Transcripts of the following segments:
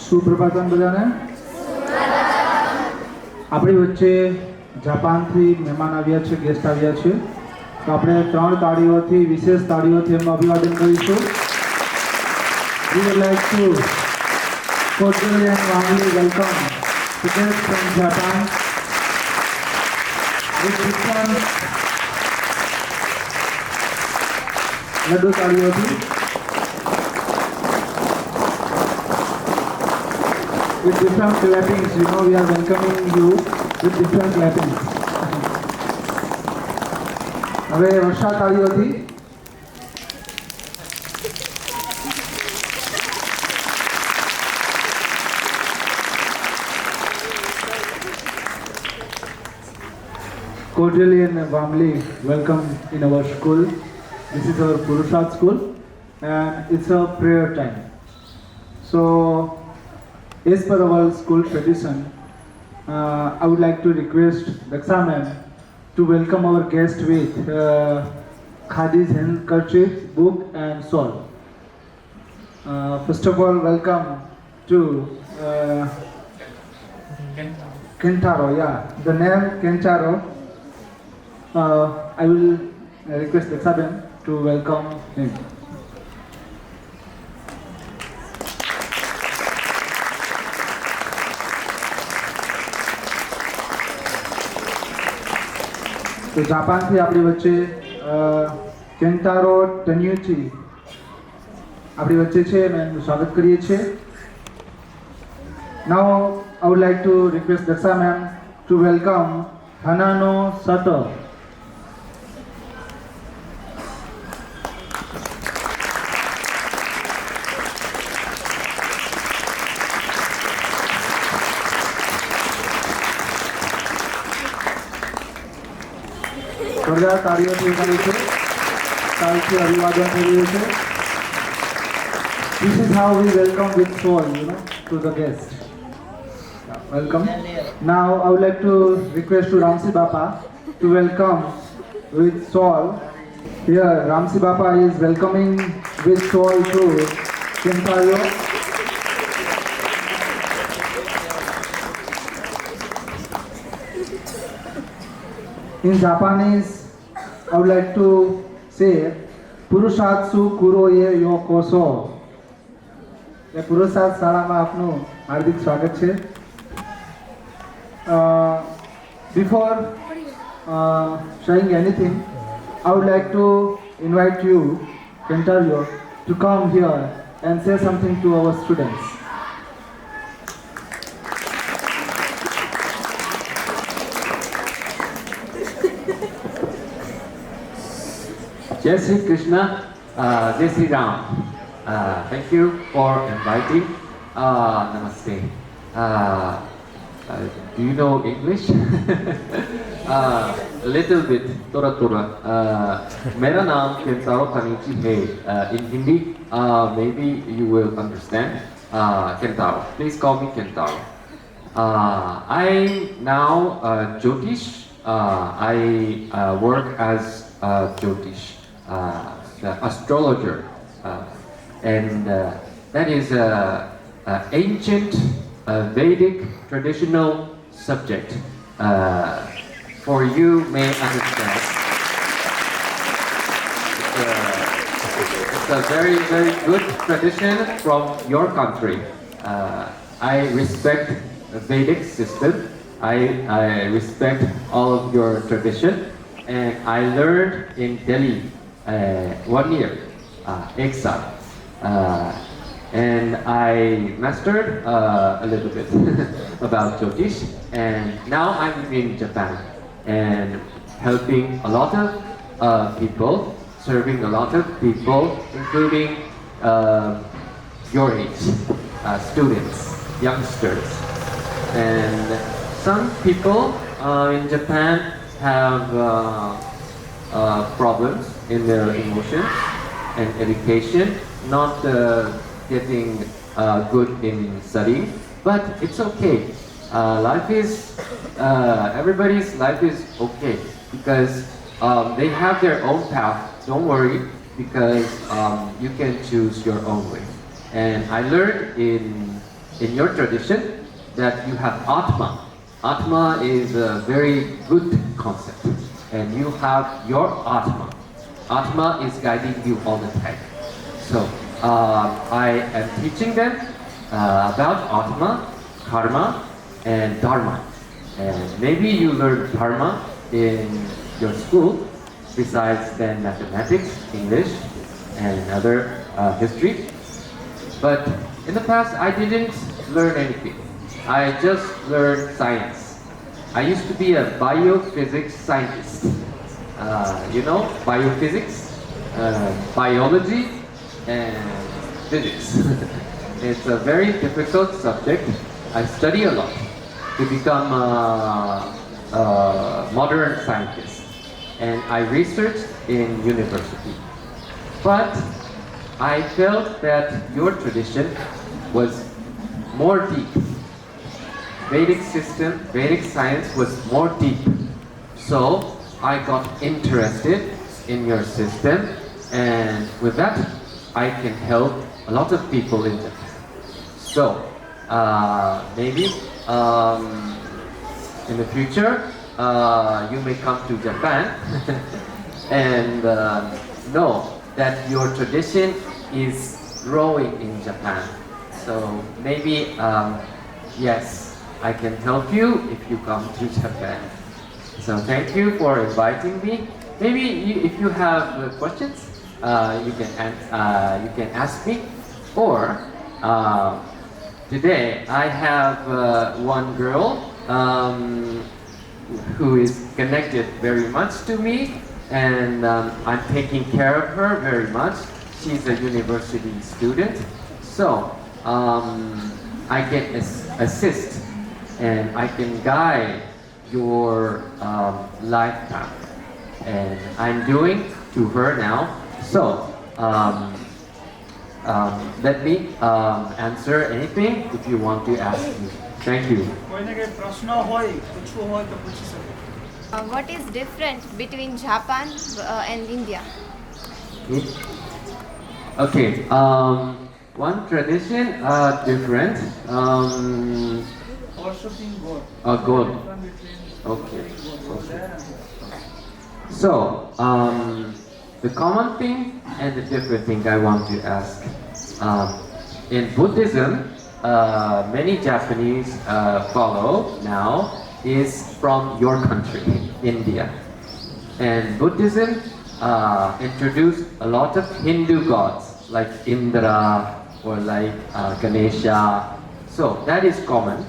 સુપ્રભાતમ બધાને. આપણી વચ્ચે જાપાનથી મહેમાન આવ્યા છે, ગેસ્ટ આવ્યા છે, તો આપણે 3 તાળીઓથી, વિશેષ તાળીઓથી એમનું અભિવાદન કરીશું. We would like to cordially and warmly welcome the guests from Japan with different laddu તાળીઓથી. With different clappings, you know, we are welcoming you with different clappings. હવે વર્ષા તાળીઓથી. Cordially and warmly welcome in our school. This is our Purusharth school and it's a prayer time. So, as per our school tradition, I would like to request Daksha ma'am to welcome our guest with Khadi's handkerchief, book and shawl. First of all, welcome to Kentaro. Yeah, the name Kentaro. I will request Daksha ma'am to welcome him. તો જાપાનથી આપણી વચ્ચે કેન્ટારો ટન્યુચી આપણી વચ્ચે છે અને એમનું સ્વાગત કરીએ છીએ. Now I would like to request Daksha ma'am to welcome Hanano Sato. જોરદાર તાળીઓથી કરી છે, તાળીથી અભિવાદન થઈ રહ્યું છે. This is how we welcome with soul, you know, to the guest. Welcome. Now I would like to request to Ramsi Bapa to welcome with soul. Here Ramsi Bapa is welcoming with soul to Kentayo. In Japanese, I would like to say Purushatsu Kuroye Yokoso. The Purusharth શાળામાં આપનું હાર્દિક સ્વાગત છે. Before saying anything, I would like to invite you, Kentario, to come here and say something to our students. Jai Shri Krishna, Jai Shri Ram. Thank you for inviting. Namaste. Do you know English? A little bit, थोड़ा थोड़ा. मेरा नाम केंतारो तनिची है. In Hindi, maybe you will understand. Kentaro. Please call me Kentaro. I'm now Jyotish. I work as Jyotish. The astrologer, and that is an ancient Vedic traditional subject. For you may understand, it's a very, very good tradition from your country. I respect the Vedic system. I respect all of your tradition. And I learned in Delhi 1 year exile, and I mastered a little bit about Jyotish, and now I'm in Japan and helping a lot of people, serving a lot of people, including your age, students, youngsters, and some people in Japan have problems in their emotions and education, not getting good in studying, but it's okay. Life is, everybody's life is okay because they have their own path. Don't worry, because you can choose your own way. And I learned in in your tradition that you have Atma. Atma is a very good concept, and you have your Atma. Atma is guiding you all the time. So I am teaching them about Atma, Karma, and Dharma. And maybe you learn Dharma in your school, besides then mathematics, English, and other history. But in the past, I didn't learn anything. I just learned science. I used to be a biophysics scientist. You know, biophysics, biology, and physics. It's a very difficult subject. I study a lot to become a modern scientist. And I researched in university. But I felt that your tradition was more deep. Vedic system, Vedic science was more deep. So I got interested in your system, and with that, I can help a lot of people in Japan. So maybe in the future, you may come to Japan and know that your tradition is growing in Japan. So maybe, yes, I can help you if you come to Japan. So thank you for inviting me. Maybe if you have questions, you can ask me. Or today I have one girl who is connected very much to me, and I'm taking care of her very much. She's a university student, so I can assist and I can guide your life path, and I'm doing to her now. So let me answer anything if you want to ask me. Thank you. What is different between Japan and India? Okay. One tradition different. Worshipping God. God. Okay. Okay. So the common thing and the different thing I want to ask. In Buddhism, many Japanese follow now is from your country, India. And Buddhism introduced a lot of Hindu gods like Indra or like Ganesha. So that is common.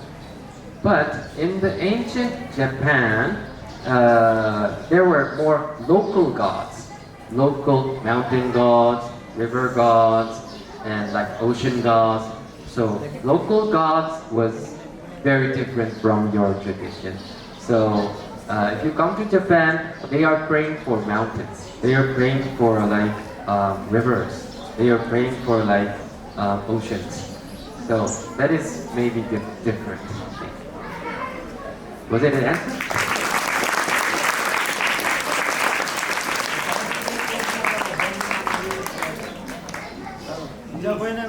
But in the ancient Japan, there were more local gods, local mountain gods, river gods, and like ocean gods. So local gods was very different from your tradition. So if you come to Japan, they are praying for mountains. They are praying for like rivers. They are praying for like oceans. So that is maybe different. Was it an answer?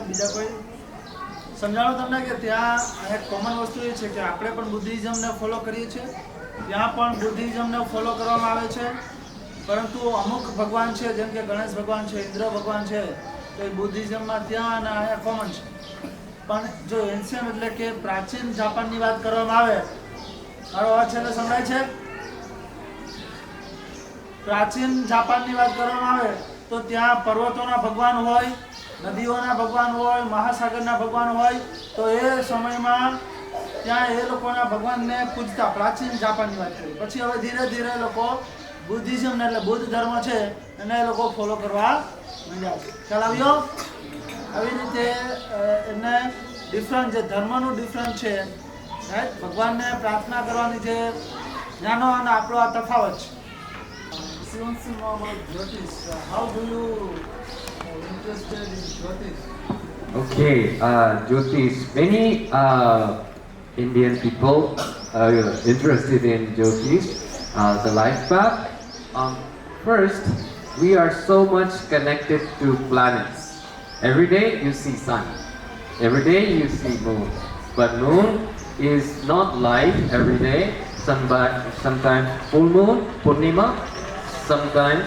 બીજા કોઈ સમજાવો તમને કે ત્યાં એક common વસ્તુ એ છે કે આપણે પણ બુદ્ધિઝમને ફોલો કરીએ છીએ, ત્યાં પણ બુદ્ધિઝમને ફોલો કરવામાં આવે છે, પરંતુ અમુક ભગવાન છે જેમ કે ગણેશ ભગવાન છે, ઇન્દ્ર ભગવાન છે, તો એ બુદ્ધિઝમમાં ત્યાં અને અહીંયા કોમન છે. પણ જો એન્શિયન્ટ એટલે કે પ્રાચીન જાપાનની વાત કરવામાં આવે, મારો અવાજ છે સંભળાય છે? પ્રાચીન જાપાનની વાત કરવામાં આવે તો ત્યાં પર્વતોના ભગવાન હોય, નદીઓના ભગવાન હોય, મહાસાગરના ભગવાન હોય, તો એ સમયમાં ત્યાં એ લોકોના ભગવાનને પૂજતા. પ્રાચીન જાપાનની વાત કરી. પછી હવે ધીરે ધીરે લોકો બુદ્ધિઝમ એટલે બુદ્ધ ધર્મ છે એને એ લોકો ફોલો કરવા માંડ્યા છે. ખ્યાલ આવ્યો? આવી રીતે એને ડિફરન્ટ જે ધર્મનું ડિફરન્ટ છે, રાઈટ, ભગવાનને પ્રાર્થના કરવાની જે જ્ઞાનો અને આપણો આ તફાવત છે. How do you interested in Jyotish? Okay, Jyotish. Many Indian people are interested in Jyotish, the life path. First, we are so much connected to planets. Every day you see sun. Every day you see moon. But moon is not light every day. Sometimes full moon, Purnima, sometimes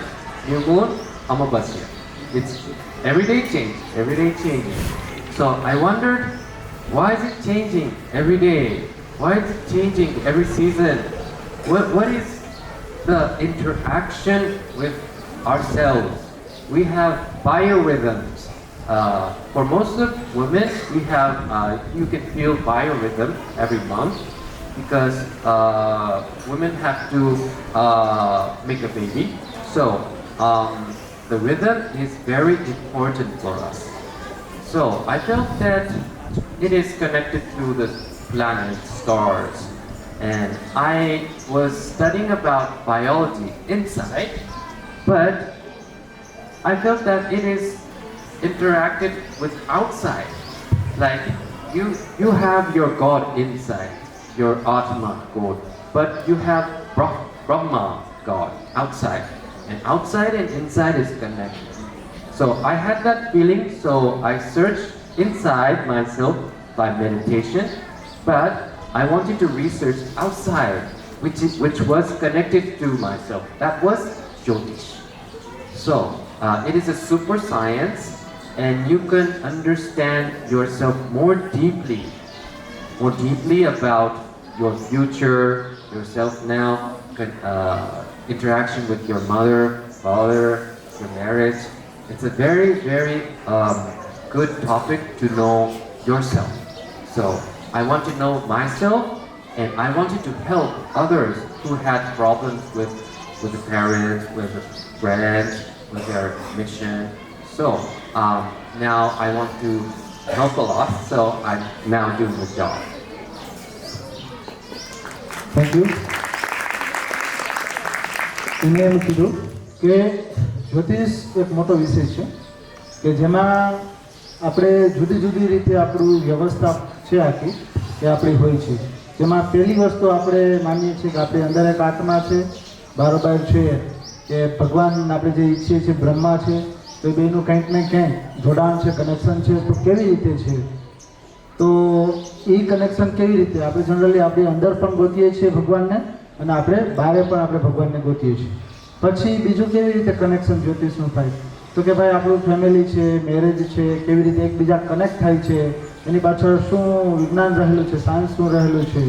new moon, Amavasya. It's every day changing. So I wondered, why is it changing every day? Why is it changing every season? What is the interaction with ourselves? We have biorhythms. For most of women, we have you can feel biorhythm every month because women have to make a baby. So the rhythm is very important for us. So I felt that it is connected to the planets, stars, and I was studying about biology inside, but I felt that it is interacted with outside. Like you have your God inside, your Atma God, but you have Brahma God outside, and outside and inside is connected. So I had that feeling, so I searched inside myself by meditation, but I wanted to research outside, which was connected to myself. That was Jyotish. So it is a super science, and you can understand yourself more deeply about your future, yourself now, interaction with your mother, father, your marriage. It's a very, very good topic to know yourself. So I want to know myself, and I wanted to help others who had problems with the parents, with the friends, with their mission. So now I want to help a lot, so I'm now doing the job. Thank you. એને એમ કીધું કે જ્યોતિષ એક મોટો વિષય છે કે જેમાં આપણે જુદી જુદી રીતે આપણું વ્યવસ્થા છે આખી એ આપણી હોય છે. જેમાં પહેલી વસ્તુ આપણે માનીએ છીએ કે આપણી અંદર એક આત્મા છે, બારોબાર છે કે ભગવાન આપણે જે ઈચ્છીએ છીએ બ્રહ્મા છે, તો એ બેનું કંઈક ને કંઈક જોડાણ છે, કનેક્શન છે. તો કેવી રીતે છે? તો એ કનેક્શન કેવી રીતે આપણે જનરલી આપણી અંદર પણ ગોતીએ છીએ ભગવાનને, અને આપણે બહારે પણ આપણે ભગવાનને ગોતીએ છીએ. પછી બીજું કેવી રીતે કનેક્શન જ્યોતિષનું થાય? તો કે ભાઈ આપણું ફેમિલી છે, મેરેજ છે, કેવી રીતે એકબીજા કનેક્ટ થાય છે, એની પાછળ શું વિજ્ઞાન રહેલું છે, સાયન્સ શું રહેલું છે,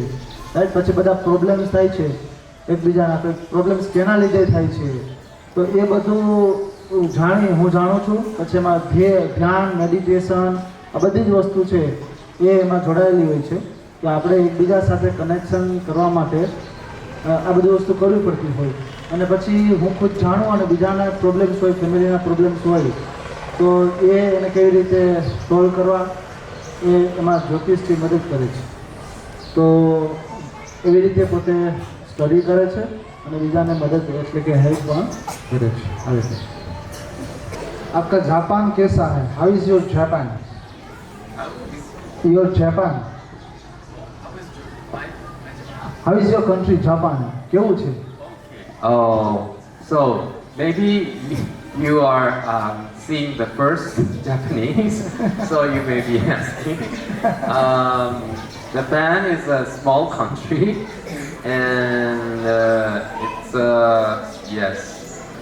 રાઈટ? પછી બધા પ્રોબ્લેમ્સ થાય છે એકબીજાના, આપણે પ્રોબ્લેમ્સ કેના લીધે થાય છે, તો એ બધું હું જાણું છું. પછી એમાં ધ્યાન, મેડિટેશન, આ બધી જ વસ્તુ છે એ એમાં જોડાયેલી હોય છે કે આપણે એકબીજા સાથે કનેક્શન કરવા માટે આ બધી વસ્તુ કરવી પડતી હોય. અને પછી હું ખુદ જાણું અને બીજાના પ્રોબ્લેમ્સ હોય, ફેમિલીના પ્રોબ્લેમ્સ હોય, તો એને કેવી રીતે સોલ્વ કરવા એ એમાં જ્યોતિષથી મદદ કરે છે. તો એવી રીતે પોતે સ્ટડી કરે છે અને બીજાને મદદ એટલે કે હેલ્પ પણ કરે છે. આવી રીતે आपका जापान कैसा है? How is your Japan? Your Japan. How is your country Japan? કેવું છે? Oh, so maybe you are seeing the first Japanese, so you may be asking. Japan is a small country, and it's yes,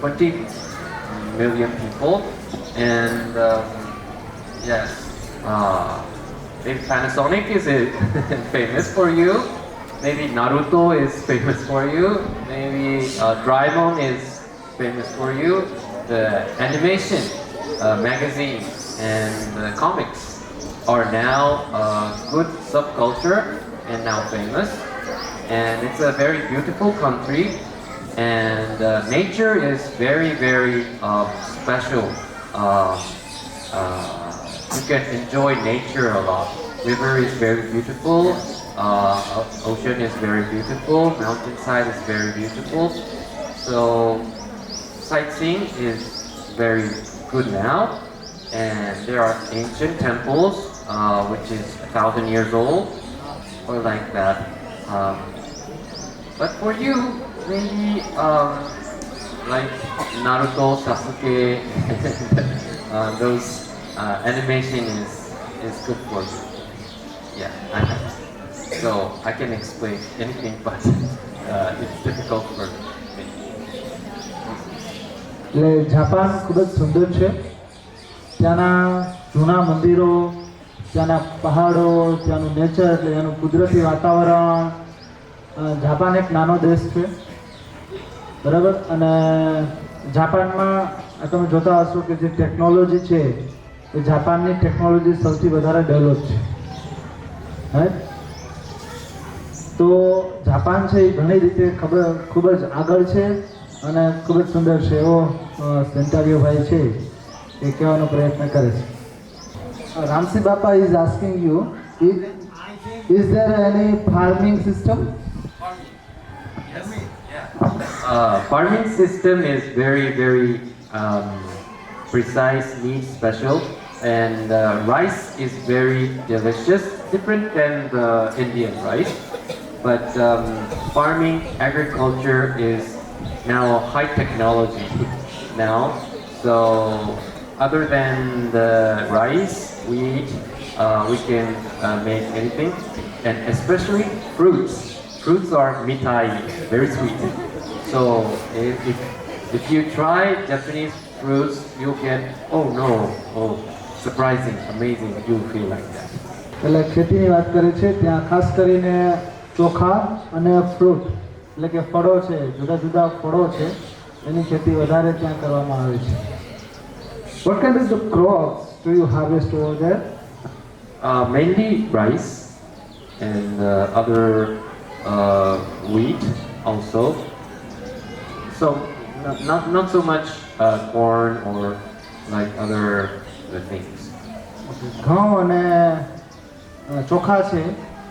20 million people, and yes. Maybe Panasonic is famous for you. Maybe Naruto is famous for you. Maybe Doraemon is famous for you. The animation, magazines, and comics are now a good subculture and now famous. And it's a very beautiful country. And nature is very, very special. You can enjoy nature a lot. River is very beautiful, ocean is very beautiful, mountainside is very beautiful. So sightseeing is very good now, and there are ancient temples which is 1,000 years old, or like that. But for you, maybe like Naruto, Sasuke, those animation is good for you. Yeah, so I can explain anything, but it's difficult for me. એટલે Japan ખૂબ જ સુંદર છે. ત્યાંના જૂના મંદિરો, ત્યાંના પહાડો, ત્યાંનું નેચર એટલે એનું કુદરતી વાતાવરણ. જાપાન એક નાનો દેશ છે, બરાબર. અને જાપાનમાં તમે જોતા હશો કે જે ટેકનોલોજી છે એ જાપાનની ટેકનોલોજી સૌથી વધારે ડેવલપ છે, રાઈટ. તો જાપાન છે એ ઘણી રીતે ખૂબ જ આગળ છે અને ખૂબ જ સુંદર છે એવો સેન્ટારિયો ભાઈ છે એ કહેવાનો પ્રયત્ન કરે છે. રામસી બાપા is asking you, is there any farming system? Farming system is very, very precise, neat, special, and rice is very delicious, different than the Indian rice. But farming, agriculture is now high technology now. So other than the rice we eat, we can make anything, and especially fruits. Fruits are mitai, very sweet. So if you try Japanese fruits, you'll get, oh no, oh surprising, amazing, you'll feel like that. એટલે ખેતીની વાત કરે છે ત્યાં ખાસ કરીને ચોખા અને ફ્રૂટ એટલે કે ફળો છે, જુદા જુદા ફળો છે એની खेती વધારે ત્યાં કરવામાં આવે છે. What kind of the crops do you harvest over there? Mainly rice and other wheat also. So not so much corn or like other things. ઘઉં અને ચોખા છે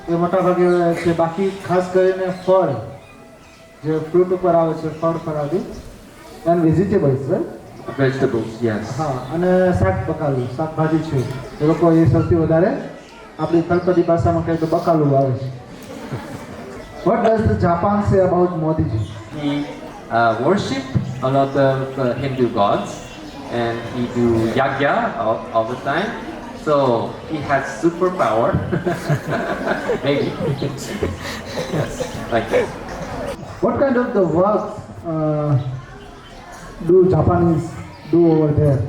એ મોટાભાગે છે. બાકી ખાસ કરીને ફળ જે ફ્રૂટ ઉપર આવે છે, ફળ ફળાદી and vegetables, right? Vegetables, yes. હા, અને શાક બકાલું, શાકભાજી છે એ લોકો એ સૌથી વધારે આપણી તળપદી ભાષામાં કહીએ તો બકાલું આવે છે. What does the Japan say about Modiji? He worship a lot of Hindu gods, and he do yagya all the time. So he has superpower. Maybe. Yes, like that. What kind of the works do Japanese do over there?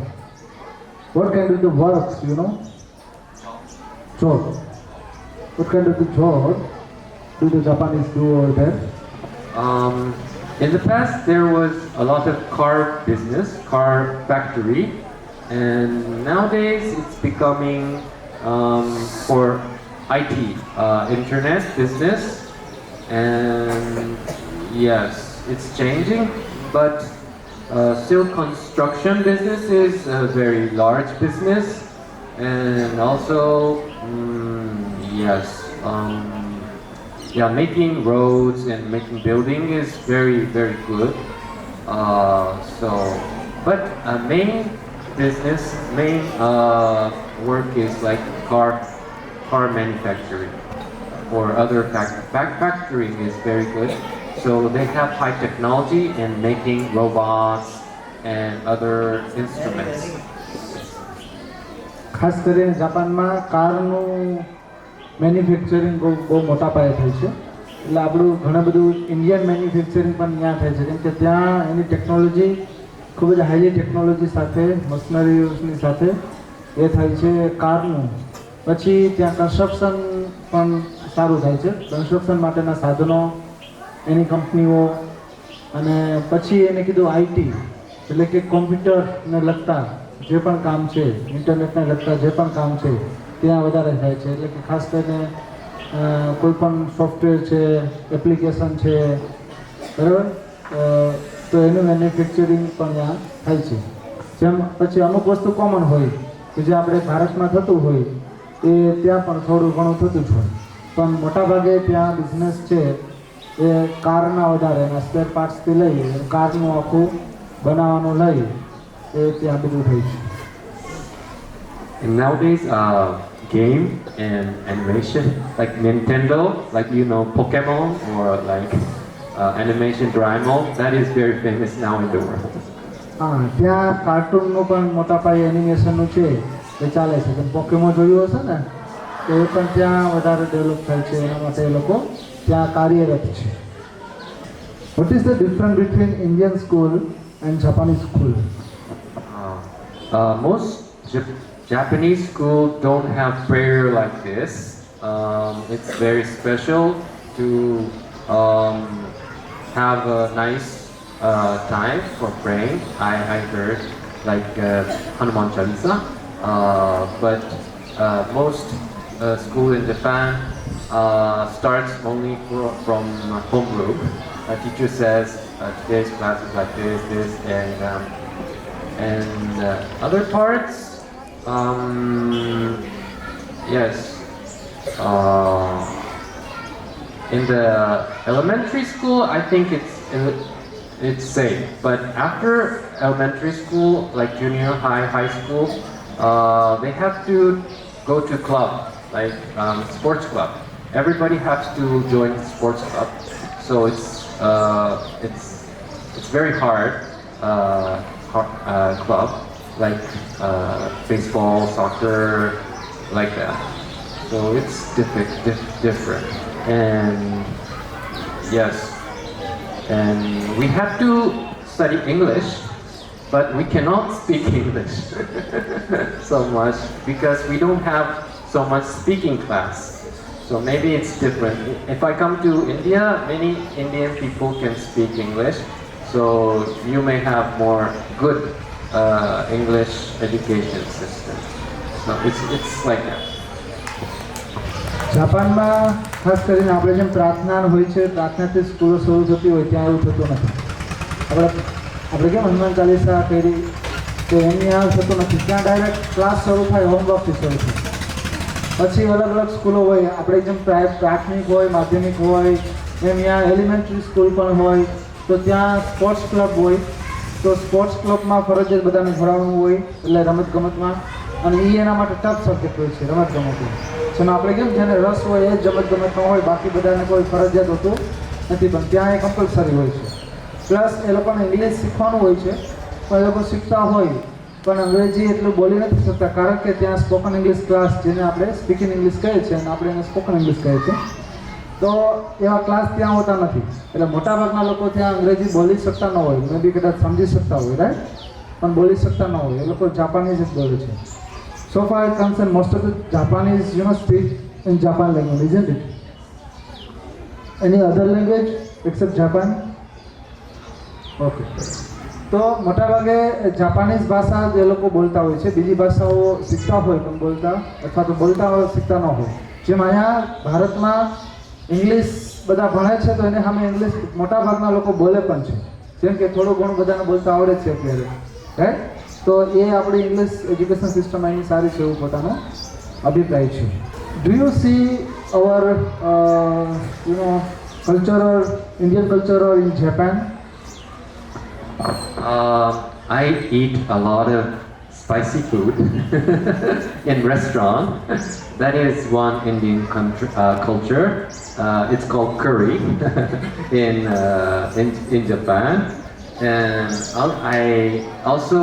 What kind of the works, you know? Job. What kind of the job do the Japanese do over there? In the past, there was a lot of car business, car factory, and nowadays it's becoming for IT, internet business, and yes, it's changing, but still construction business is a very large business, and also yes, yeah, making roads and making building is very, very good. So, but main business, main work is like car manufacturing or other factoring is very good. So they have high technology in making robots and other instruments. ખાસ કરીને જાપાનમાં કારનું manufacturing બહુ મોટા પાયે થાય છે. એટલે આપણું ઘણું બધું ઇન્ડિયન મેન્યુફેક્ચરિંગ પણ ત્યાં થાય છે, કેમ કે ત્યાં એની ટેકનોલોજી ખૂબ જ હાઈ ટેકનોલોજી સાથે, મશનરીઝની સાથે એ થાય છે કારનું. પછી ત્યાં કન્સ્ટ્રક્શન પણ સારું થાય છે, કન્સ્ટ્રક્શન માટેના સાધનો એની કંપનીઓ. અને પછી એને કીધું આઈટી એટલે કે કોમ્પ્યુટરને લગતા જે પણ કામ છે, ઇન્ટરનેટને લગતા જે પણ કામ છે ત્યાં વધારે થાય છે. એટલે કે ખાસ કરીને કોઈ પણ સોફ્ટવેર છે, એપ્લિકેશન છે, બરાબર, તો એનું મેન્યુફેક્ચરિંગ પણ ત્યાં થાય છે. જેમ પછી અમુક વસ્તુ કોમન હોય કે જે આપણે ભારતમાં થતું હોય એ ત્યાં પણ થોડું ઘણું થતું જ હોય, પણ મોટાભાગે ત્યાં બિઝનેસ છે એ કારના વધારે એના સ્પેર પાર્ટ્સથી લઈ કારનું આખું બનાવવાનું લઈ એ ત્યાં બધું થઈ છે. And nowadays, game and animation, like Nintendo, like you know Pokemon or like animation Doraemon, that is very famous now in the world. હા, ત્યાં કાર્ટૂનનું પણ મોટા પાયે એનિમેશનનું છે એ ચાલે છે. તમે પોકેમોન જોયું હશે ને? તો એ પણ ત્યાં વધારે ડેવલપ થાય છે, એના માટે એ લોકો ત્યાં કાર્યરત છે. What is the difference between Indian school and Japanese school? Most Japanese school don't have prayer like this. It's very special to have a nice time for praying. I heard like Hanuman Chalisa, but most school in Japan starts only from homeroom. A teacher says today's class is like this, and other parts, yes. In the elementary school, I think it's safe. But after elementary school, like junior high, high school, they have to go to club, like sports club. Everybody has to join sports club. So it's very hard club, like baseball, soccer, like that. So it's different. And yes, and we have to study English, but we cannot speak English so much because we don't have so much speaking class. So maybe it's different. If I come to India, many Indian people can speak English, so you may have more good English education system. So it's like that. જાપાનમાં ખાસ કરીને આપણે જેમ પ્રાર્થના હોય છે, પ્રાર્થનાથી સ્કૂલો શરૂ થતી હોય, ત્યાં એવું થતું નથી. આપણે કેમ હનુમાન ચાલીસા કરી તો એમની આ થતું નથી. ત્યાં ડાયરેક્ટ ક્લાસ શરૂ થાય, હોમવર્કથી શરૂ થાય. પછી અલગ અલગ સ્કૂલો હોય, આપણે જેમ પ્રાથમિક હોય, માધ્યમિક હોય, એમ ત્યાં એલિમેન્ટરી સ્કૂલ પણ હોય. તો ત્યાં સ્પોર્ટ્સ ક્લબ હોય, તો સ્પોર્ટ્સ ક્લબમાં ફરજિયાત બધાને જોડાવવાનું હોય, એટલે રમતગમતમાં. અને એ એના માટે ટફ સબ્જેક્ટ હોય છે રમતગમત. જેમાં આપણે કેમ જેને રસ હોય એ જ રમતગમતમાં હોય, બાકી બધાને કોઈ ફરજિયાત હોતું નથી, પણ ત્યાં એ કમ્પલસરી હોય છે. પ્લસ એ લોકોને ઇંગ્લિશ શીખવાનું હોય છે, પણ એ લોકો શીખતા હોય પણ અંગ્રેજી એટલું બોલી નથી શકતા, કારણ કે ત્યાં સ્પોકન ઇંગ્લિશ ક્લાસ, જેને આપણે સ્પીકિંગ ઇંગ્લિશ કહે છે અને આપણે એને સ્પોકન ઇંગ્લિશ કહે છે, તો એવા ક્લાસ ત્યાં હોતા નથી. એટલે મોટાભાગના લોકો ત્યાં અંગ્રેજી બોલી શકતા ન હોય, મે બી કદાચ સમજી શકતા હોય, રાઈટ, પણ બોલી શકતા ન હોય. એ લોકો જાપાનીઝ જ બોલે છે. So far it comes and most of the Japanese, speak in Japan language, isn't it? Any other language except Japan? Okay. તો મોટાભાગે જાપાનીઝ ભાષા જે લોકો બોલતા હોય છે, બીજી ભાષાઓ શીખતા હોય પણ બોલતા, અથવા તો બોલતા હોય શીખતા ન હોય. જેમ અહીંયા ભારતમાં ઇંગ્લિશ બધા ભણે છે, તો એને સામે ઇંગ્લિશ મોટાભાગના લોકો બોલે પણ છે. જેમ કે થોડું ઘણું બધાને બોલતા આવડે છે અત્યારે, રાઈટ. તો એ આપણી ઇંગ્લિશ એજ્યુકેશન સિસ્ટમ અહીંની સારી છે એવું પોતાનો અભિપ્રાય છે. Do you C hour culture or Indian culture or in Japan? I eat a lot of spicy food in restaurant. That is one Indian culture. It's called curry in Japan. And I also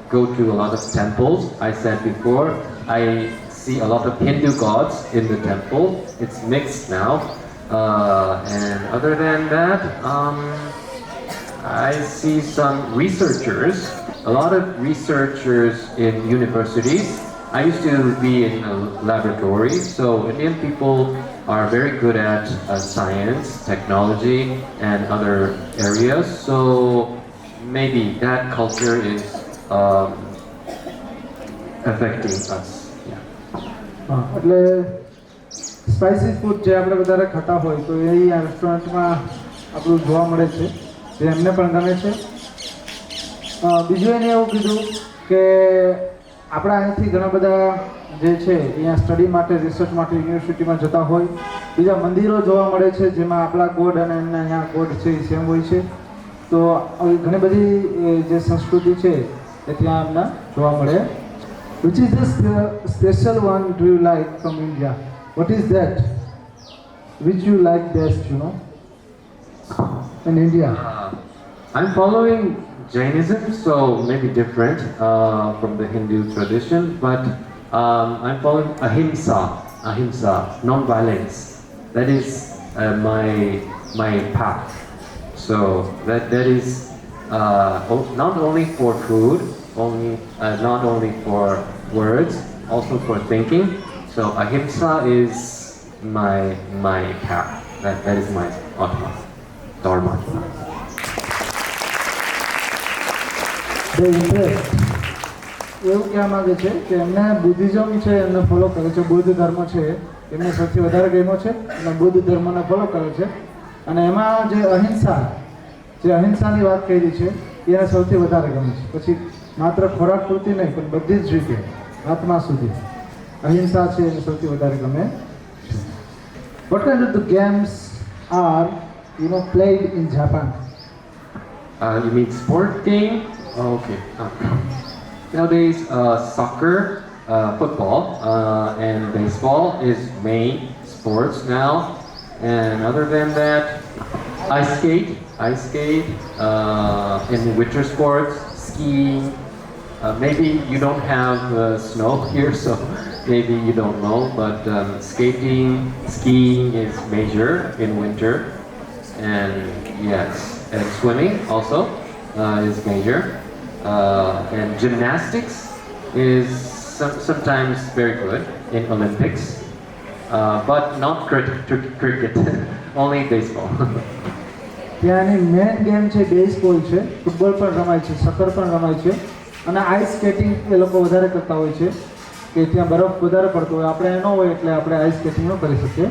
go to a lot of temples. I said before, I see a lot of Hindu gods in the temple. It's mixed now. And other than that, I see some researchers, a lot of researchers in universities. I used to be in a laboratory, so Indian people are very good at science, technology, and other areas. So maybe that culture is affecting us. એટલે spicy food જે આપણે વધારે ખાતા હોય તો એ આ રેસ્ટોરન્ટમાં આપણું જોવા મળે છે, જે એમને પણ ગમે છે. બીજું એને એવું કીધું કે આપણા અહીંથી ઘણા બધા જે છે અહીંયા સ્ટડી માટે, રિસર્ચ માટે યુનિવર્સિટીમાં જતા હોય. બીજા મંદિરો જોવા મળે છે જેમાં આપણા કોડ અને એમના અહીંયા કોડ છે એ સેમ હોય છે. તો આવી ઘણી બધી જે સંસ્કૃતિ છે એ ત્યાં એમના જોવા મળે. Which is the special one do you like from India? What is that which you like best, in India? I'm following Jainism, so maybe different from the Hindu tradition, but I'm following ahimsa, non-violence. That is my path. So that is not only for food, not only for words, also for thinking. So ahimsa is my path. That is my dharma. The interest. એવું કહેવા માંગે છે કે એમને Buddhism છે એમને follow કરે છે, બુદ્ધ ધર્મ છે એમને સૌથી વધારે ગમ્યો છે અને બુદ્ધ ધર્મને ફોલો કરે છે અને એમાં જે અહિંસાની વાત કરી છે એને સૌથી વધારે ગમે છે. પછી માત્ર ખોરાક પૂરતી નહીં પણ બધી જ રીતે આત્મા સુધી અહિંસા છે એને સૌથી વધારે ગમે છે. What kind of the games are played in Japan? You mean sport game? Oh, okay. Nowadays, soccer, football, and baseball is main sports now. And other than that, ice skate, in winter sports, skiing. Maybe you don't have snow here, so maybe you don't know, but skiing is major in winter. And yes, and swimming also is major. And gymnastics is sometimes very good in Olympics, but not cricket, only baseball. ત્યાંની main game છે baseball છે, football પણ રમાય છે, sucker પણ રમાય છે અને આઈસ સ્કેટિંગ એ લોકો વધારે કરતા હોય છે કે ત્યાં બરફ વધારે પડતો હોય, આપણે ન હોય એટલે આપણે આઈસ સ્કેટિંગ ન કરી શકીએ,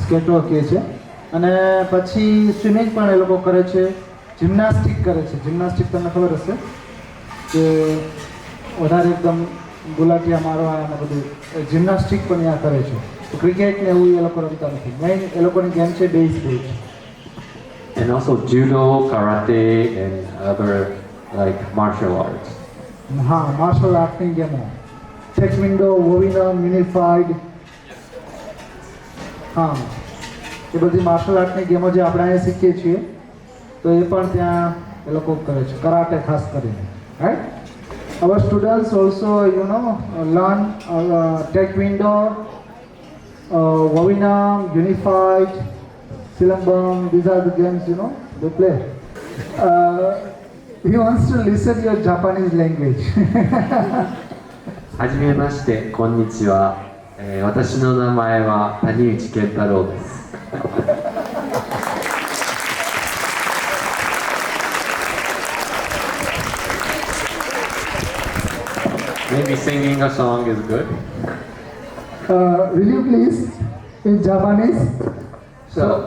સ્કેટો કહે છે. અને પછી સ્વિમિંગ પણ એ લોકો કરે છે, જિમ્નાસ્ટિક કરે છે. જિમ્નાસ્ટિક તમને ખબર હશે કે વધારે એકદમ ગુલાટિયા મારવા અને બધું જિમ્નાસ્ટિક પણ ત્યાં કરે છે. ક્રિકેટ ને એવું એ લોકો રમતા નથી. મેઇન એ લોકોની ગેમ છે baseball. And also judo, karate, and other like martial arts. હા, માર્શલ આર્ટની ગેમો, ટેકવિન્ડો, વોવિનમ, યુનિફાઈડ. હા, એ બધી માર્શલ આર્ટની ગેમો જે આપણે અહીંયા શીખીએ છીએ તો એ પણ ત્યાં એ લોકો કરે છે, કરાટે ખાસ કરીને. Right? Our students also, learn taekwondo, wawinam, unified, silambam. These are the games, they play. He wants to listen your Japanese language. はじめまして、こんにちは。私の名前は谷内健太郎です。Maybe singing a song is good. Will you please in Japanese? So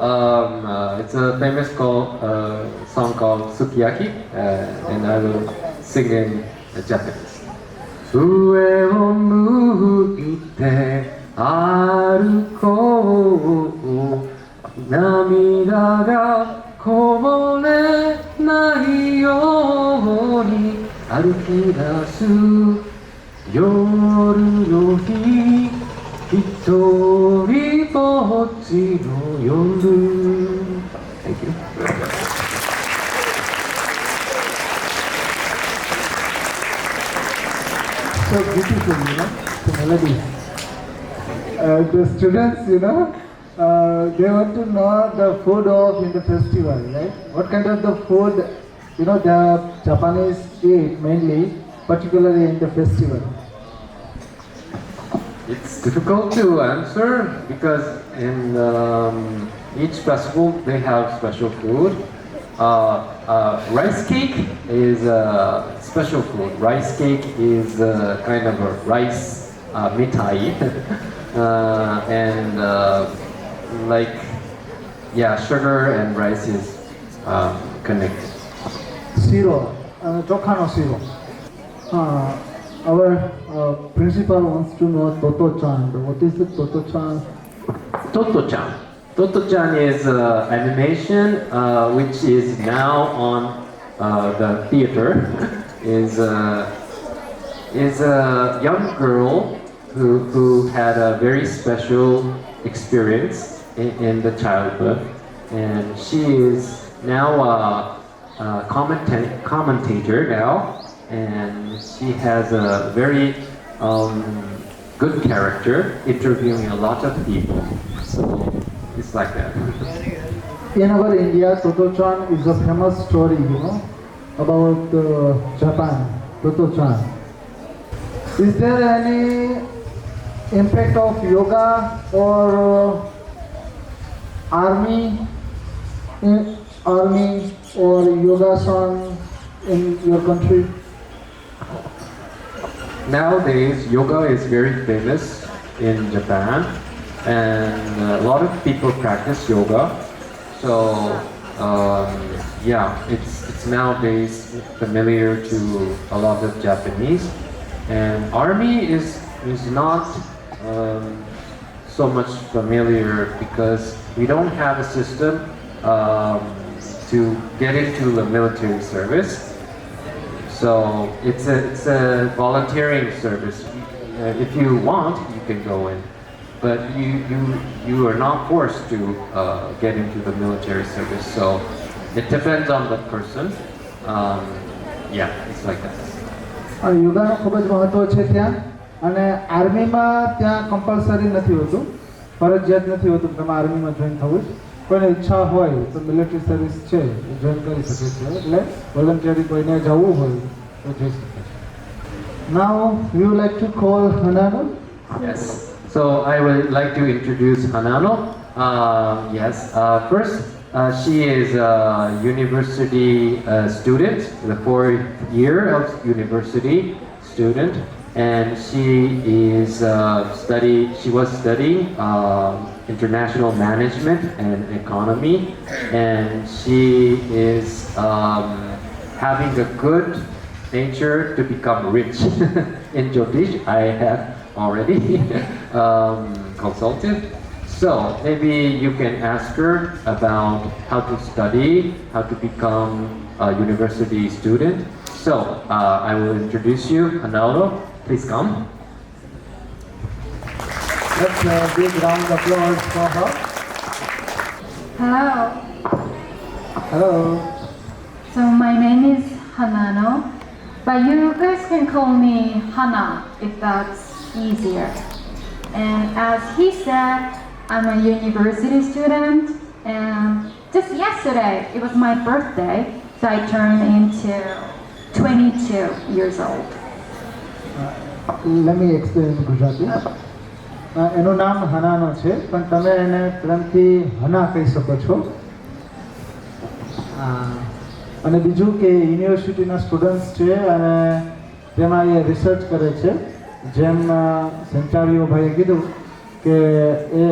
it's a famous song called Sukiyaki, and I will sing in Japanese. 上を向いて歩こう、涙がこぼれないように歩き出す夜の日、一人ぼっちの夜。 Thank you. So beautiful, the melody. The students, they want to know the food of in the festival, right? What kind of the food, the Japanese eat mainly, particularly in the festival? It's difficult to answer because in each festival they have special food. Rice cake is special food. Rice cake is kind of a rice mitai, and sugar and rice is connected. Siro, chokhano siro. Our principal wants to know Toto-chan. What is the Toto-chan? Toto-chan. Toto-chan is animation which is now on the theater. is a young girl who had a very special experience in the childhood, and she is now a commentator now, and she has a very good character, interviewing a lot of people. So it's like that. In our India, Toto-chan is a famous story, about Japan, Toto-chan. Is there any impact of yoga or army or yoga in your country? Nowadays, yoga is very famous in Japan, and a lot of people practice yoga. So, yeah, it's nowadays familiar to a lot of Japanese. And army is not so much familiar because we don't have a system to get into the military service. So it's a volunteering service. If you want, you can go in, but you are not forced to get into the military service. So it depends on the person. Yeah, it's like that. યોગાનું ખૂબ જ મહત્ત્વ છે ત્યાં, અને આર્મીમાં ત્યાં compulsory નથી હોતું, ફરજિયાત નથી હોતું કે તમે આર્મીમાં જોઈન થવું. કોઈને ઈચ્છા હોય તો મિલિટરી સર્વિસ છે એ જોઈન કરી શકે છે, એટલે વોલન્ટિયરી કોઈને જવું હોય તો જઈ શકે છે. Now we would like to call Hanano. Yes. So I would like to introduce Hanano. Yes. First, she is a university student, the 4th year of university student, and she is She was studying international management and economy, and she is having a good nature to become rich in Jyotish. I have already consulted. So maybe you can ask her about how to study, how to become a university student. So I will introduce you, Hanano. Please come. Let's big round of applause for her. Hello. Hello. So my name is Hanano, but you guys can call me Hana if that's easier. And as he said, I'm a university student, and just yesterday it was my birthday, so I turned into 22 years old. Let me explain in Gujarati. એનું નામ હનાનો છે, પણ તમે એને પ્રેમથી હના કહી શકો છો. અને બીજું કે યુનિવર્સિટીના સ્ટુડન્ટ્સ છે અને તેમાં એ રિસર્ચ કરે છે. જેમ સેન્ચારીઓ ભાઈએ કીધું કે એ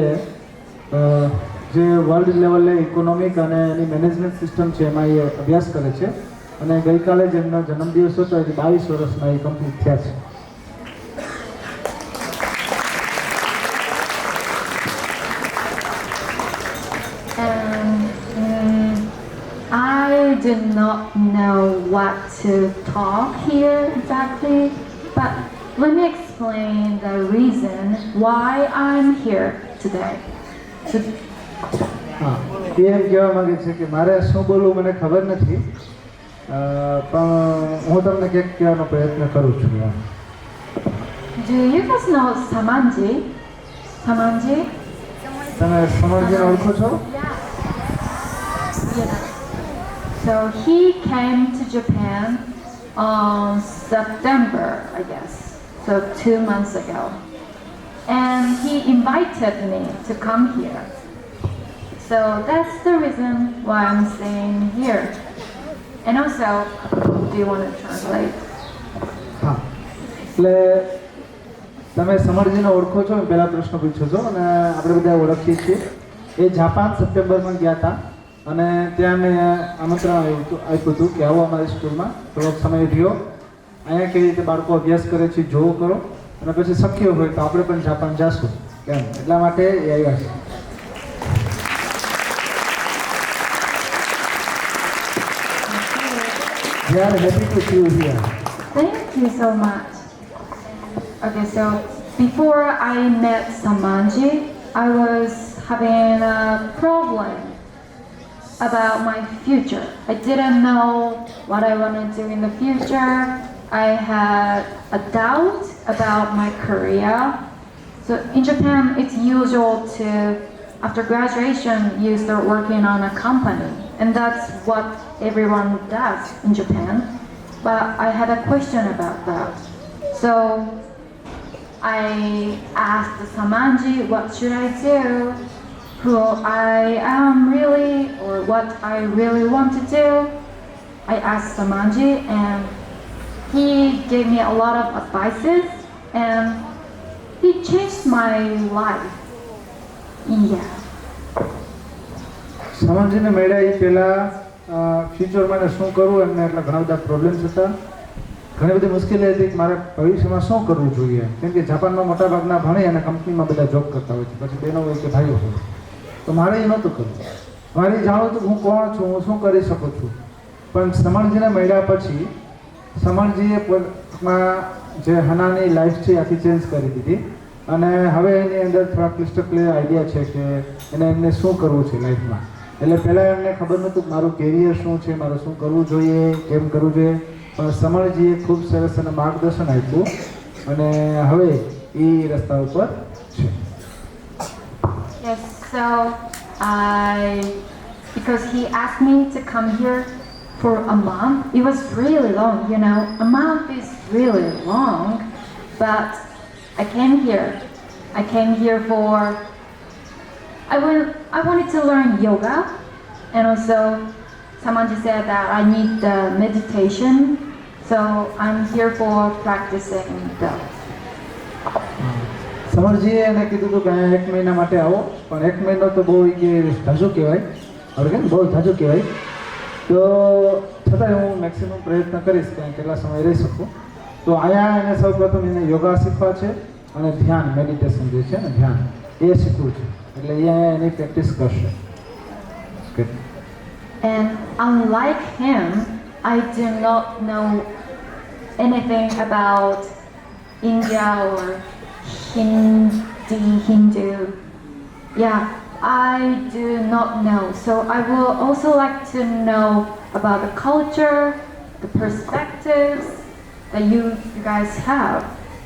જે વર્લ્ડ લેવલે ઇકોનોમિક અને એની મેનેજમેન્ટ સિસ્ટમ છે એમાં એ અભ્યાસ કરે છે, અને ગઈકાલે જ એમનો જન્મદિવસ હતો, એટલે 22 વર્ષમાં એ કમ્પ્લીટ થયા છે. I do not know what to talk here exactly, but let me explain the reason why I'm here today. હા, એ એમ કહેવા માગે છે કે મારે શું બોલવું મને ખબર નથી, પણ હું તમને કંઈક કહેવાનો પ્રયત્ન કરું છું. Do you guys know Samanji? Samanji? તમે સમરજીને ઓળખો છો? Yeah. So he came to Japan on September, I guess, so 2 months ago. And he invited me to come here. So that's the reason why I'm staying here. And also, do you want to translate? હા, એટલે તમે સમરજીને ઓળખો છો, પહેલા પ્રશ્ન પૂછ્યો છો, અને આપણે બધા ઓળખીએ છીએ. એ જાપાન સપ્ટેમ્બરમાં ગયા હતા, અને ત્યાં મેં આમંત્રણ આપ્યું હતું કે આવો અમારી સ્કૂલમાં થોડોક સમય રહ્યો, અહીંયા કેવી રીતે બાળકો અભ્યાસ કરે છે જોવો કરો, અને પછી શક્ય હોય તો આપણે પણ જાપાન જાશું એમ, એટલા માટે એ આવ્યા છે. We are happy to see you here. Thank you so much. Okay, so before I met Samanji, I was having a problem about my future. I didn't know what I want to do in the future. I had a doubt about my career, So in Japan, it's usual to, after graduation, you start working on a company. And that's what everyone does in Japan. But I had a question about that. So I asked Samanji, what should I do? Who I am really, or what I really want to do. I asked Samanji, and he gave me a lot of advices, and he changed my life. Yeah. સમાજને મળ્યા એ પહેલાં ફ્યુચરમાં શું કરવું એમને એટલા ઘણા બધા પ્રોબ્લેમ્સ હતા, ઘણી બધી મુશ્કેલી હતી કે મારે ભવિષ્યમાં શું કરવું જોઈએ. કેમ કે જાપાનમાં મોટાભાગના ભણે અને કંપનીમાં બધા જોબ કરતા હોય છે, પછી બહેનો હોય કે ભાઈઓ હોય. તો મારે એ નહોતું કરવું. મારે જાણવું હતું કે હું કોણ છું, હું શું કરી શકું છું. પણ સમણજીને મળ્યા પછી સમણજીએ પોતામાં જે હનાની લાઈફ છે આખી ચેન્જ કરી દીધી. અને હવે એની અંદર થોડા ક્લિસ્ટર ક્લિયર આઈડિયા છે કે એમને શું કરવું છે લાઈફમાં. એટલે પહેલાં એમને ખબર નહોતું કે મારું કેરિયર શું છે, મારે શું કરવું જોઈએ, કેમ કરવું જોઈએ. પણ સમણજીએ ખૂબ સરસ અને માર્ગદર્શન આપ્યું અને હવે એ રસ્તા ઉપર છે. Yes, so because he asked me to come here for a month. It was really long, you know. A month is really long, but I came here. I came here for I wanted to learn yoga, and also someone just said that I need the meditation, so I'm here for practicing that. સમરજીએ એને કીધું હતું કે અહીંયા 1 મહિના માટે આવો, પણ 1 મહિનો તો બહુ કે ઝાઝું કહેવાય, હવે કે બહુ ઝાઝું કહેવાય. તો છતાંય હું મેક્સિમમ પ્રયત્ન કરીશ કે કેટલા સમય રહી શકું. તો અહીંયા એને સૌ પ્રથમ એને યોગા શીખવા છે અને ધ્યાન મેડિટેશન જે છે ને ધ્યાન એ શીખવું છે. એટલે અહીંયા એની પ્રેક્ટિસ કરશે. And unlike him, I do not know anything about India or Hindu. Yeah, I do not know. So I will also like to know about the culture, the perspectives that you guys have.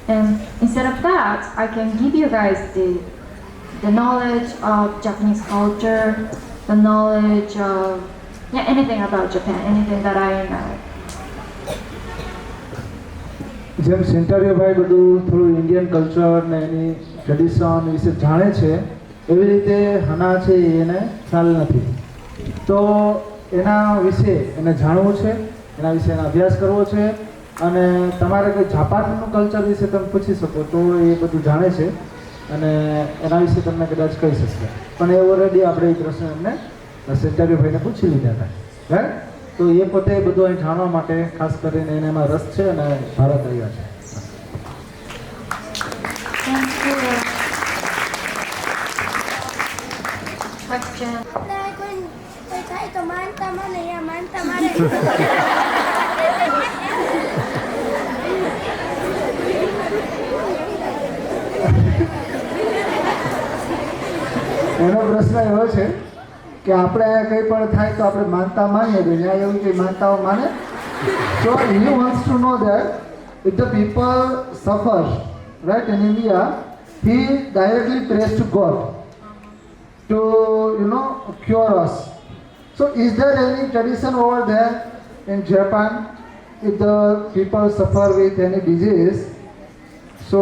And instead of that, I can give you guys the knowledge of Japanese culture, the knowledge of anything about Japan, anything that I know. જેમ સેન્ટારિયોભાઈ બધું થોડું Indian culture ને એની tradition વિશે જાણે છે, એવી રીતે હના છે એને ખ્યાલ નથી. તો એના વિશે એને જાણવું છે, એના વિશે એનો અભ્યાસ કરવો છે. અને તમારે કોઈ જાપાનનું કલ્ચર વિશે તમે પૂછી શકો તો એ બધું જાણે છે અને એના વિશે તમને કદાચ કહી શકશે. પણ એ ઓલરેડી આપણે એ પ્રશ્ન એમને સેન્ટારિયોભાઈને પૂછી લીધા હતા, રાઈટ? તો એ પોતે બધું અહીં જાણવા માટે ખાસ કરીને એને એમાં રસ છે અને ભારત આવ્યા છે. Thank you. Question. કોઈ થાય તો માનતા મને યા માનતા મારે. એનો પ્રશ્ન એવો છે કે આપણે કંઈ પણ થાય તો આપણે માનતા માનીએ તો ત્યાં એવું કંઈ માનતાઓ માને. So he wants to know that if the people suffers, right, in India, he directly prays to God to, cure us. So is there any tradition over there in Japan if the people suffer with any disease? So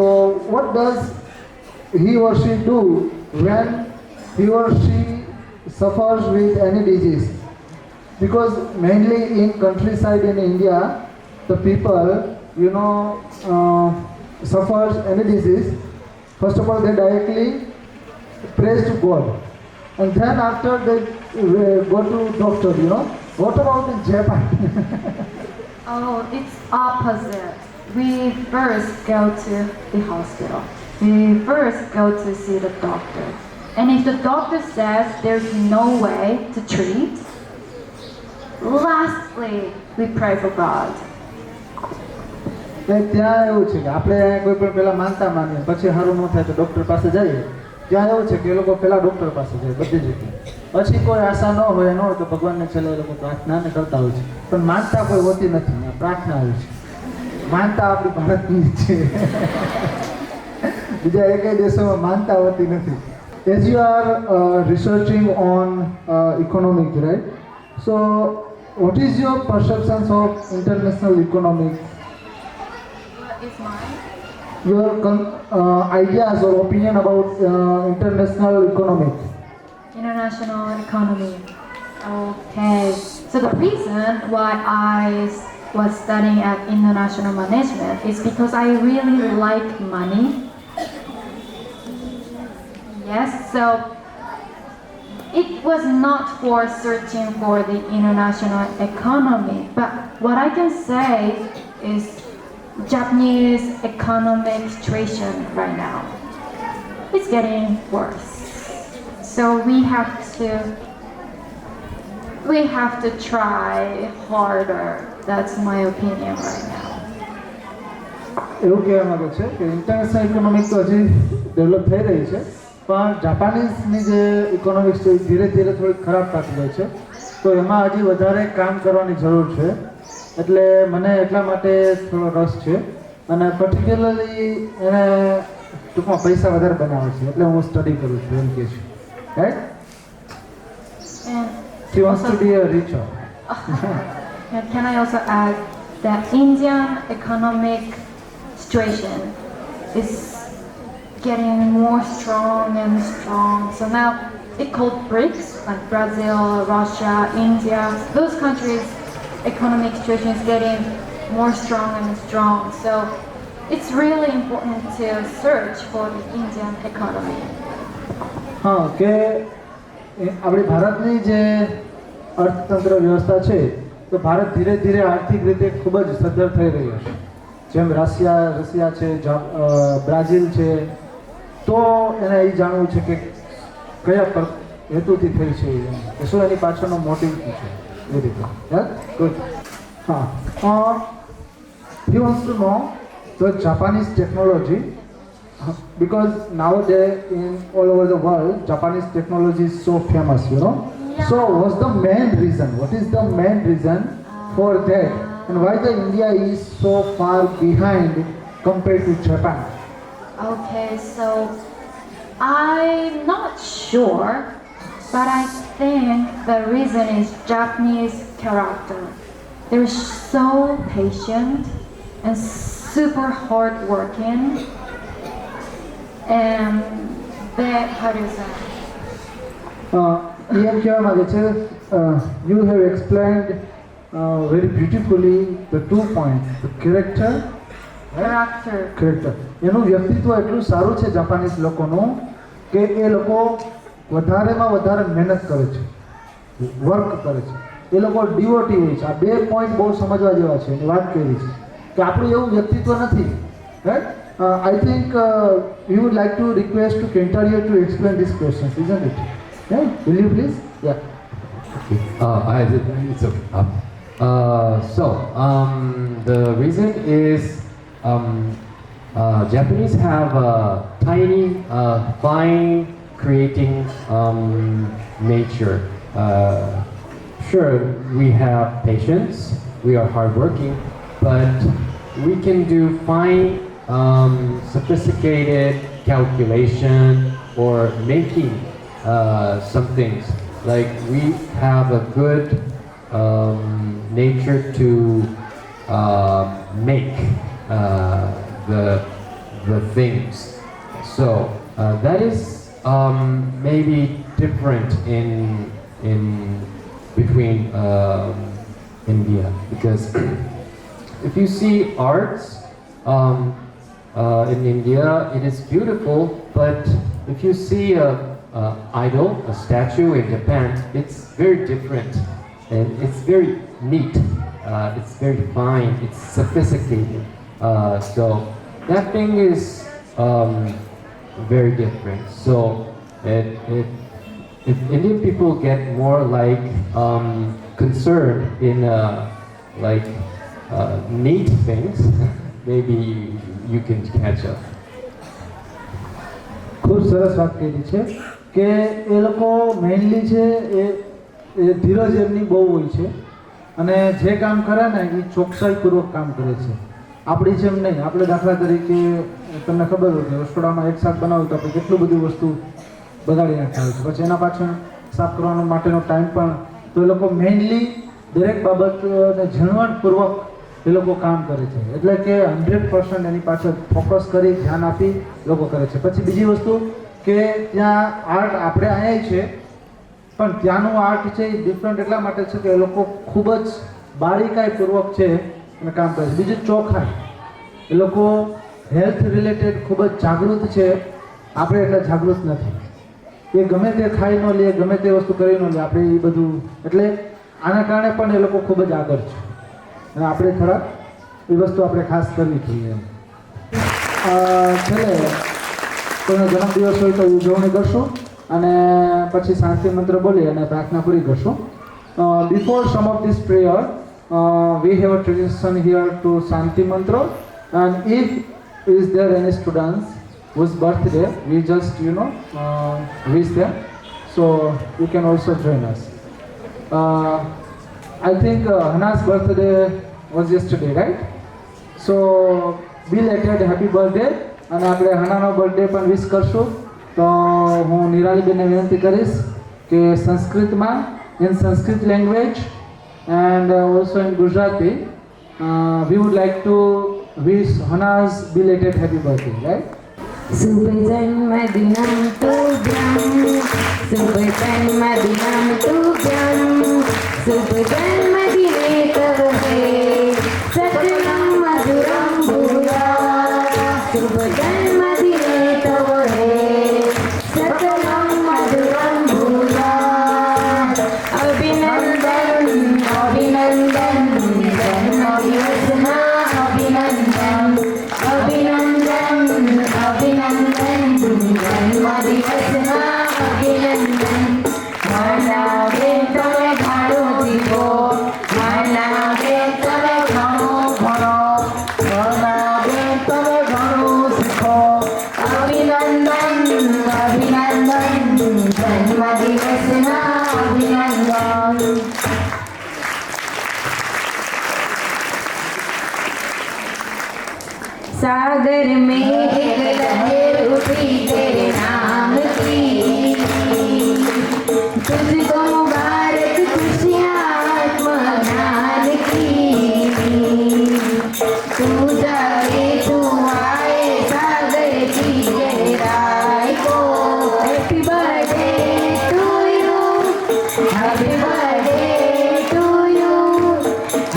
what does he or she do when he or she suffers with any disease? Because mainly in countryside in India, the people, suffers any disease. First of all, they directly praise to God, and then after they go to doctor. What about in Japan? Oh, it's opposite. We first go to the hospital. We first go to see the doctor. And if the doctor says there's no way to treat, lastly, we pray for God. ત્યાં એવું છે કે આપણે કોઈ પણ પહેલાં માનતા માનીએ, પછી સારું ન થાય તો ડૉક્ટર પાસે જઈએ. ત્યાં એવું છે કે એ લોકો પહેલાં ડૉક્ટર પાસે જાય બધી જગ્યાએ. પછી કોઈ આશા ન હોય તો ભગવાનને છેલ્લે એ લોકો પ્રાર્થનાને કરતા હોય છે. પણ માનતા કોઈ હોતી નથી, પ્રાર્થના હોય છે. માનતા આપણી ભારતની છે. બીજા એકેય દેશોમાં માનતા હોતી નથી. As you are researching on economics, right? So, what is your perceptions of international economics? What is mine? Your ideas or opinion about international economics? International economy. Okay. So the reason why I was studying at international management is because I really like money. Yes, so it was not for searching for the international economy, but what I can say is Japanese economic situation right now. It's getting worse. So we have to try harder. That's my opinion right now. એવું કહેવા માંગે છે કે international economic તો હજી develop થઈ રહી છે, પણ જાપાનીઝની જે ઇકોનોમિક્સ છે એ ધીરે ધીરે થોડી ખરાબ થતી જાય છે, તો એમાં હજી વધારે કામ કરવાની જરૂર છે. એટલે મને એટલા માટે થોડો રસ છે અને પર્ટિક્યુલરલી એને ટૂંકમાં પૈસા વધારે બનાવે છે, એટલે હું સ્ટડી કરું છું એમ કહે છે. Right? And She wants to be a richer. and can I also add that Indian economic situation is getting more strong and strong. So now it's called BRICS, like Brazil, Russia, India. Those countries' economic situation is getting more strong and strong. So it's really important to search for the Indian economy. હા કે આપણી ભારતની જે અર્થતંત્ર વ્યવસ્થા છે તો ભારત ધીરે ધીરે આર્થિક રીતે ખૂબ જ સદ્ધર થઈ રહ્યો છે. જેમ રશિયા છે, બ્રાઝિલ છે, તો એને એ જાણવું છે કે કયા હેતુથી થઈ છે, કે શું એની પાછળનો મોટિવ શું છે, એ રીતે. ગુડ. હા, he wants to know the Japanese technology. Because nowadays in all over the world, Japanese technology is so famous, you know. Yeah. So what's the main reason? What is the main reason for that? And why the India is so far behind compared to Japan? Okay, so I'm not sure, but I think the reason is Japanese character. They're so patient and super hardworking. And that, how do you say? EM કહેવા માંગે છે, you have explained very beautifully the 2 points, the character. એનું વ્યક્તિત્વ એટલું સારું છે Japanese લોકોનું કે એ લોકો વધારેમાં વધારે મહેનત કરે છે, વર્ક કરે છે, એ લોકો ડિવોટી હોય છે. આ 2 પોઈન્ટ બહુ સમજવા જેવા છે. એની વાત કરી છે કે આપણું એવું વ્યક્તિત્વ નથી. Right? I think we would like to request to Kentario to explain these questions, isn't it? Yeah, will you please? Yeah. Okay. The reason is Japanese have a tiny, fine creating nature. Sure, we have patience, we are hardworking, but we can do fine sophisticated calculation or making some things. Like we have a good nature to make the things. So that is maybe different in between India, because if you see arts. In India, it is beautiful, but if you see a idol, a statue in Japan, it's very different, and it's very neat. It's very fine. It's sophisticated. So that thing is very different. So if Indian people get more like concerned in like neat things. Maybe you can catch up. ખૂબ સરસ વાત કરી છે કે એ લોકો mainly છે એ ધીરજ એમની બહુ હોય છે અને જે કામ કરે ને એ ચોકસાઈપૂર્વક કામ કરે છે. આપણી જેમ નહીં. આપણે દાખલા તરીકે તમને ખબર હોય કે રસોડામાં એક શાક બનાવું તો આપણે કેટલું બધી વસ્તુ બગાડી નાખતા હોય છે. પછી એના પાછળ સાફ કરવાનો માટેનો ટાઈમ પણ. તો એ લોકો મેઇનલી દરેક બાબતને ઝીણવટપૂર્વક એ લોકો કામ કરે છે. એટલે કે 100% એની પાછળ ફોકસ કરી ધ્યાન આપી લોકો કરે છે. પછી બીજી વસ્તુ કે ત્યાં આર્ટ આપણે અહીંયા છે પણ ત્યાંનું આર્ટ છે એ ડિફરન્ટ એટલા માટે છે કે એ લોકો ખૂબ જ બારીકાઈપૂર્વક છે અને કામ કરે છે. બીજું ચોખાઈ. એ લોકો હેલ્થ રિલેટેડ ખૂબ જ જાગૃત છે. આપણે એટલા જાગૃત નથી. એ ગમે તે ખાઈ ન લે, ગમે તે વસ્તુ કરી ન લે, આપણે એ બધું. એટલે આના કારણે પણ એ લોકો ખૂબ જ આગળ છે અને આપણે થોડા એ વસ્તુ આપણે ખાસ કરવી જોઈએ. છેલ્લે કોઈનો જન્મદિવસ હોય તો ઉજવણી કરશું અને પછી શાંતિ મંત્ર બોલી અને પ્રાર્થના પૂરી કરશું. Before some of this prayer we have a tradition here to Shanti Mantra, and if is there any students whose birthday, we just wish them, so you can also join us. I think Hana's birthday was yesterday, right? So belated happy birthday. અને આપણે હનાનો birthday પણ વિશ કરશું. તો હું નિરાલીબેનને વિનંતી કરીશ કે સંસ્કૃતમાં in Sanskrit language and also in Gujarati, we would like to wish Hana's belated happy birthday, right? शुभ जन्मदिनं तुभ्यं, शुभ जन्मदिनं तुभ्यं, शुभ जन्मदिने तव हे सकलं मधुरं भूयात्, शुभ जन्मदिने तव हे सकलं मधुरं भूयात्. अभिनंदन अभिनंदन जन्मदिवसना अभिनंदन अभिनंदन अभिनंदन जन्मदिवसना अभिनंदन. मनावे तमे घणो દીવો, મનાવે તમે ઘણો ભણો, મનાવે તમે ઘણું શીખો. અભિનંદન અભિનંદન જન્મદિવસના અભિનંદન. सागर में एक लहर उठी तेरे नाम की, तुझको मुबारक खुशियाँ आत्मज्ञान की. तू जाए तू आए सागर की गहराई को. Happy birthday to you, happy birthday to you,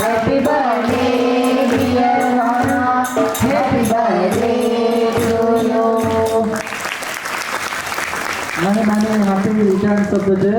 happy birthday dear Hana, happy birthday to you. નાની નાની આપણી વિચાર શબ્દ છે